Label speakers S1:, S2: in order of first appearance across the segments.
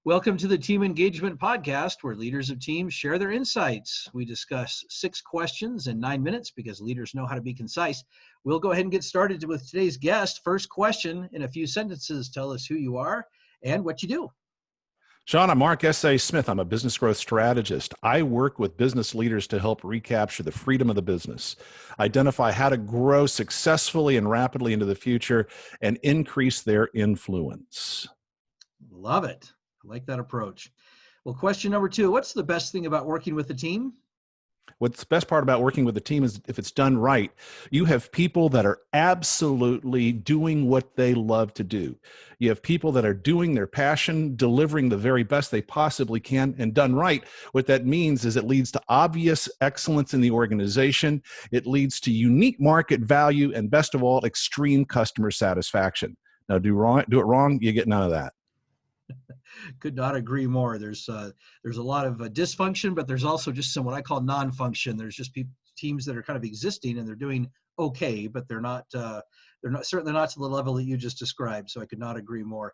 S1: Welcome to the Team Engagement Podcast, where leaders of teams share their insights. We discuss 6 questions in 9 minutes because leaders know how to be concise. We'll go ahead and get started with today's guest. First question, in a few sentences, tell us who you are and what you do.
S2: Sean, I'm Mark S.A. Smith. I'm a business growth strategist. I work with business leaders to help recapture the freedom of the business, identify how to grow successfully and rapidly into the future, and increase their influence.
S1: Love it. I like that approach. Well, question number 2, what's the best thing about working with a team?
S2: What's the best part about working with a team is if it's done right, you have people that are absolutely doing what they love to do. You have people that are doing their passion, delivering the very best they possibly can, and done right. What that means is it leads to obvious excellence in the organization. It leads to unique market value, and best of all, extreme customer satisfaction. Now, do it wrong, you get none of that.
S1: Could not agree more. There's a lot of dysfunction, but there's also just some what I call non-function. There's just teams that are kind of existing and they're doing okay, but they're not certainly not to the level that you just described. So I could not agree more.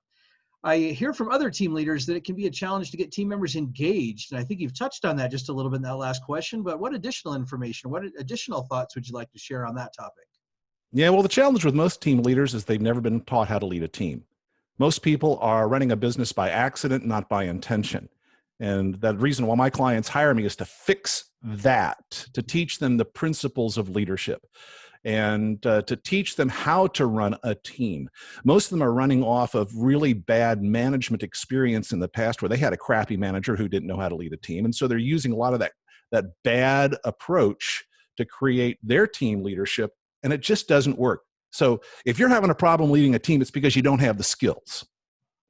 S1: I hear from other team leaders that it can be a challenge to get team members engaged, and I think you've touched on that just a little bit in that last question. But what additional information, what additional thoughts would you like to share on that topic?
S2: Yeah, well, the challenge with most team leaders is they've never been taught how to lead a team. Most people are running a business by accident, not by intention. And the reason why my clients hire me is to fix that, to teach them the principles of leadership and to teach them how to run a team. Most of them are running off of really bad management experience in the past where they had a crappy manager who didn't know how to lead a team. And so they're using a lot of that bad approach to create their team leadership, and it just doesn't work. So if you're having a problem leading a team, it's because you don't have the skills.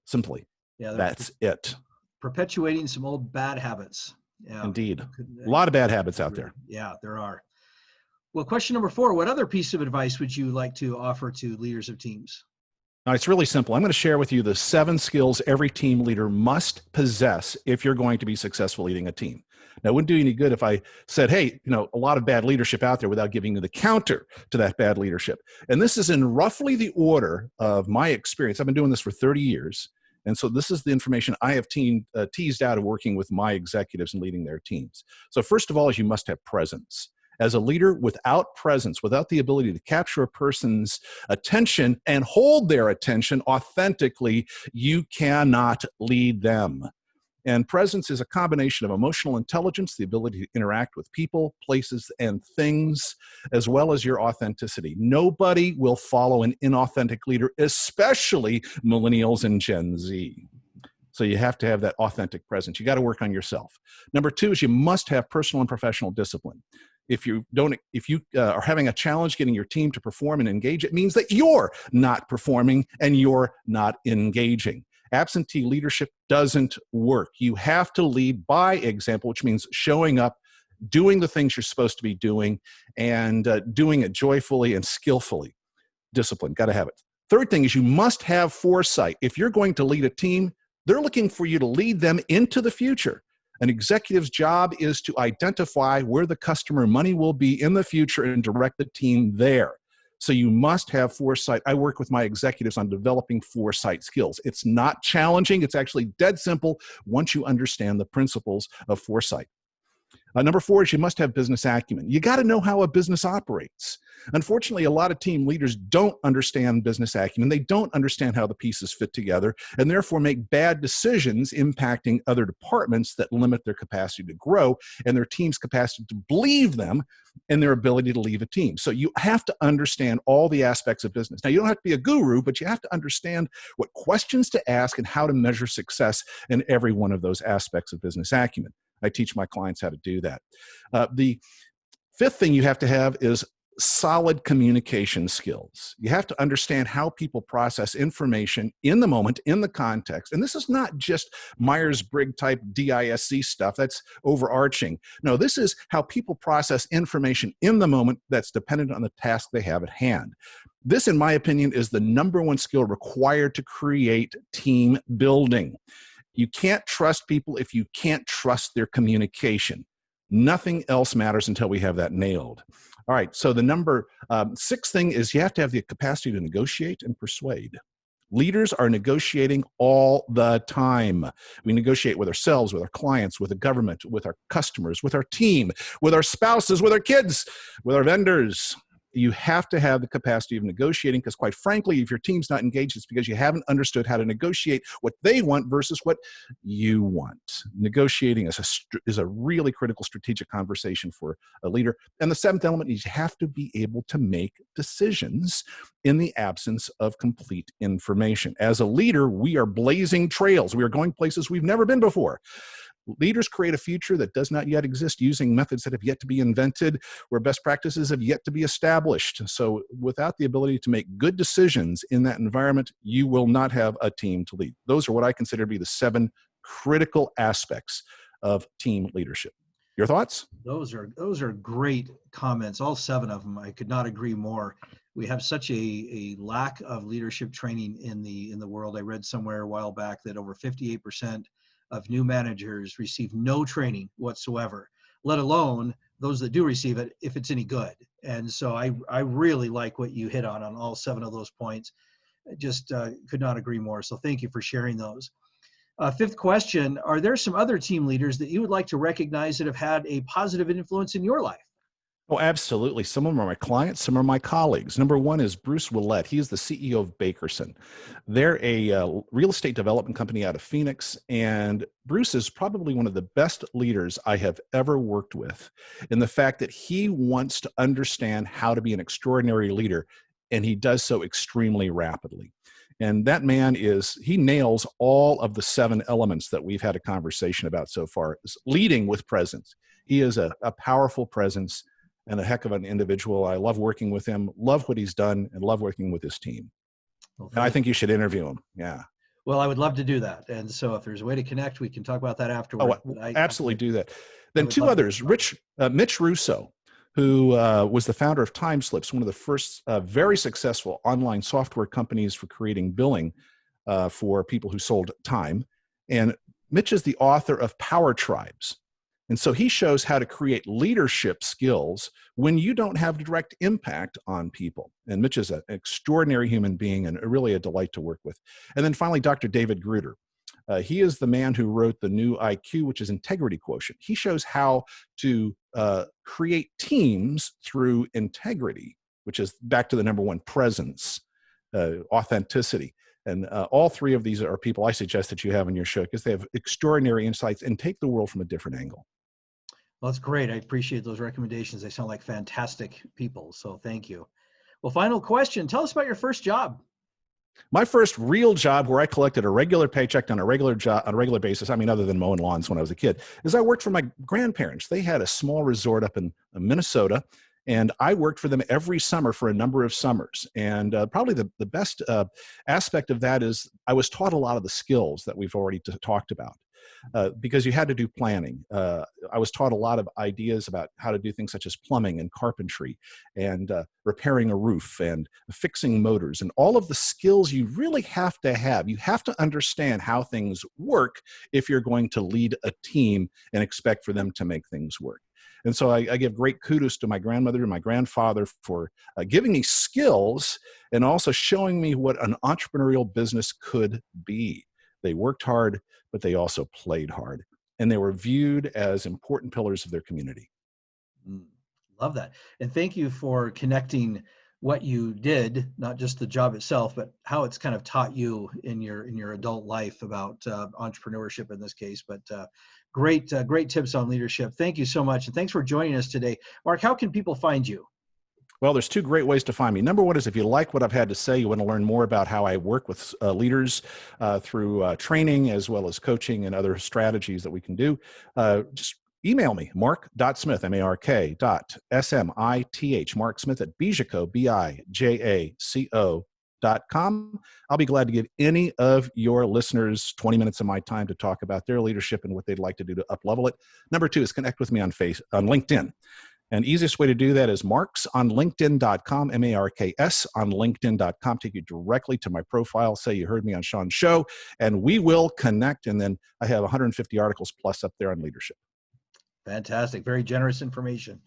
S2: Simply. Yeah, that's it.
S1: Perpetuating some old bad habits. Yeah.
S2: Indeed. A lot of bad habits out there.
S1: Yeah, there are. Well, question number 4, what other piece of advice would you like to offer to leaders of teams?
S2: Now, it's really simple. I'm going to share with you the 7 skills every team leader must possess if you're going to be successful leading a team. Now, it wouldn't do any good if I said, hey, a lot of bad leadership out there without giving you the counter to that bad leadership. And this is in roughly the order of my experience. I've been doing this for 30 years. And so this is the information I have teased out of working with my executives and leading their teams. So first of all, is you must have presence. As a leader, without presence, without the ability to capture a person's attention and hold their attention authentically, you cannot lead them. And presence is a combination of emotional intelligence, the ability to interact with people, places, and things, as well as your authenticity. Nobody will follow an inauthentic leader, especially millennials and Gen Z. So you have to have that authentic presence. You got to work on yourself. Number 2 is you must have personal and professional discipline. If you are having a challenge getting your team to perform and engage, it means that you're not performing and you're not engaging. Absentee leadership doesn't work. You have to lead by example, which means showing up, doing the things you're supposed to be doing, and doing it joyfully and skillfully. Discipline, got to have it. Third thing is you must have foresight. If you're going to lead a team, they're looking for you to lead them into the future. An executive's job is to identify where the customer money will be in the future and direct the team there. So you must have foresight. I work with my executives on developing foresight skills. It's not challenging. It's actually dead simple once you understand the principles of foresight. Number 4 is you must have business acumen. You got to know how a business operates. Unfortunately, a lot of team leaders don't understand business acumen. They don't understand how the pieces fit together and therefore make bad decisions impacting other departments that limit their capacity to grow and their team's capacity to believe them and their ability to lead a team. So you have to understand all the aspects of business. Now, you don't have to be a guru, but you have to understand what questions to ask and how to measure success in every one of those aspects of business acumen. I teach my clients how to do that. The 5th thing you have to have is solid communication skills. You have to understand how people process information in the moment, in the context. And this is not just Myers-Briggs type DISC stuff. That's overarching. No, this is how people process information in the moment that's dependent on the task they have at hand. This, in my opinion, is the number 1 skill required to create team building. You can't trust people if you can't trust their communication. Nothing else matters until we have that nailed. All right, so the number 6 thing is you have to have the capacity to negotiate and persuade. Leaders are negotiating all the time. We negotiate with ourselves, with our clients, with the government, with our customers, with our team, with our spouses, with our kids, with our vendors. You have to have the capacity of negotiating, because quite frankly, if your team's not engaged, it's because you haven't understood how to negotiate what they want versus what you want. Negotiating is a really critical strategic conversation for a leader. And the seventh element is you have to be able to make decisions in the absence of complete information. As a leader, we are blazing trails. We are going places we've never been before. Leaders create a future that does not yet exist using methods that have yet to be invented, where best practices have yet to be established. So without the ability to make good decisions in that environment, you will not have a team to lead. Those are what I consider to be the 7 critical aspects of team leadership. Your thoughts?
S1: Those are great comments, all 7 of them. I could not agree more. We have such a lack of leadership training in the world. I read somewhere a while back that over 58% of new managers receive no training whatsoever, let alone those that do receive it, if it's any good. And so I really like what you hit on all 7 of those points. Just could not agree more. So thank you for sharing those. 5th question, are there some other team leaders that you would like to recognize that have had a positive influence in your life?
S2: Oh, absolutely. Some of them are my clients, some are my colleagues. Number 1 is Bruce Willett. He is the CEO of Bakerson. They're a real estate development company out of Phoenix, and Bruce is probably one of the best leaders I have ever worked with, in the fact that he wants to understand how to be an extraordinary leader, and he does so extremely rapidly. And that man he nails all of the 7 elements that we've had a conversation about so far. Leading with presence. He is a powerful presence and a heck of an individual. I love working with him, love what he's done, and love working with his team.
S1: Well,
S2: and I think you should interview him. Yeah.
S1: Well, I would love to do that. And so if there's a way to connect, we can talk about that afterwards.
S2: Oh, absolutely do that. Then 2 others, Mitch Russo, who was the founder of Timeslips, one of the first very successful online software companies for creating billing for people who sold time. And Mitch is the author of Power Tribes. And so he shows how to create leadership skills when you don't have direct impact on people. And Mitch is an extraordinary human being and really a delight to work with. And then finally, Dr. David Gruder. He is the man who wrote the new IQ, which is integrity quotient. He shows how to create teams through integrity, which is back to the number 1, presence, authenticity. And all 3 of these are people I suggest that you have on your show, because they have extraordinary insights and take the world from a different angle.
S1: Well, that's great. I appreciate those recommendations. They sound like fantastic people. So thank you. Well, final question. Tell us about your first job.
S2: My first real job, where I collected a regular paycheck on a regular basis, I mean, other than mowing lawns when I was a kid, is I worked for my grandparents. They had a small resort up in Minnesota, and I worked for them every summer for a number of summers. And probably the best aspect of that is I was taught a lot of the skills that we've already talked about. Because you had to do planning. I was taught a lot of ideas about how to do things such as plumbing and carpentry and repairing a roof and fixing motors, and all of the skills you really have to have. You have to understand how things work if you're going to lead a team and expect for them to make things work. And so I give great kudos to my grandmother and my grandfather for giving me skills and also showing me what an entrepreneurial business could be. They worked hard, but they also played hard, and they were viewed as important pillars of their community.
S1: Love that. And thank you for connecting what you did, not just the job itself, but how it's kind of taught you in your adult life about entrepreneurship in this case. But great tips on leadership. Thank you so much. And thanks for joining us today. Mark, how can people find you?
S2: Well, there's 2 great ways to find me. Number 1 is if you like what I've had to say, you want to learn more about how I work with leaders through training as well as coaching and other strategies that we can do, just email me, mark.smith, mark.smith, Mark Smith at Bijaco, Bijaco.com. I'll be glad to give any of your listeners 20 minutes of my time to talk about their leadership and what they'd like to do to up-level it. Number 2 is connect with me on LinkedIn. And easiest way to do that is marks on LinkedIn.com, MARKS on LinkedIn.com. Take you directly to my profile. Say you heard me on Sean's show, and we will connect. And then I have 150 articles plus up there on leadership.
S1: Fantastic. Very generous information.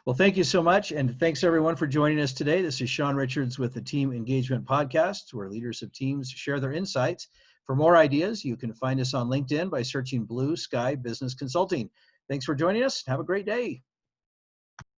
S1: Well, thank you so much. And thanks everyone for joining us today. This is Sean Richards with the Team Engagement Podcast, where leaders of teams share their insights. For more ideas, you can find us on LinkedIn by searching Blue Sky Business Consulting. Thanks for joining us. Have a great day.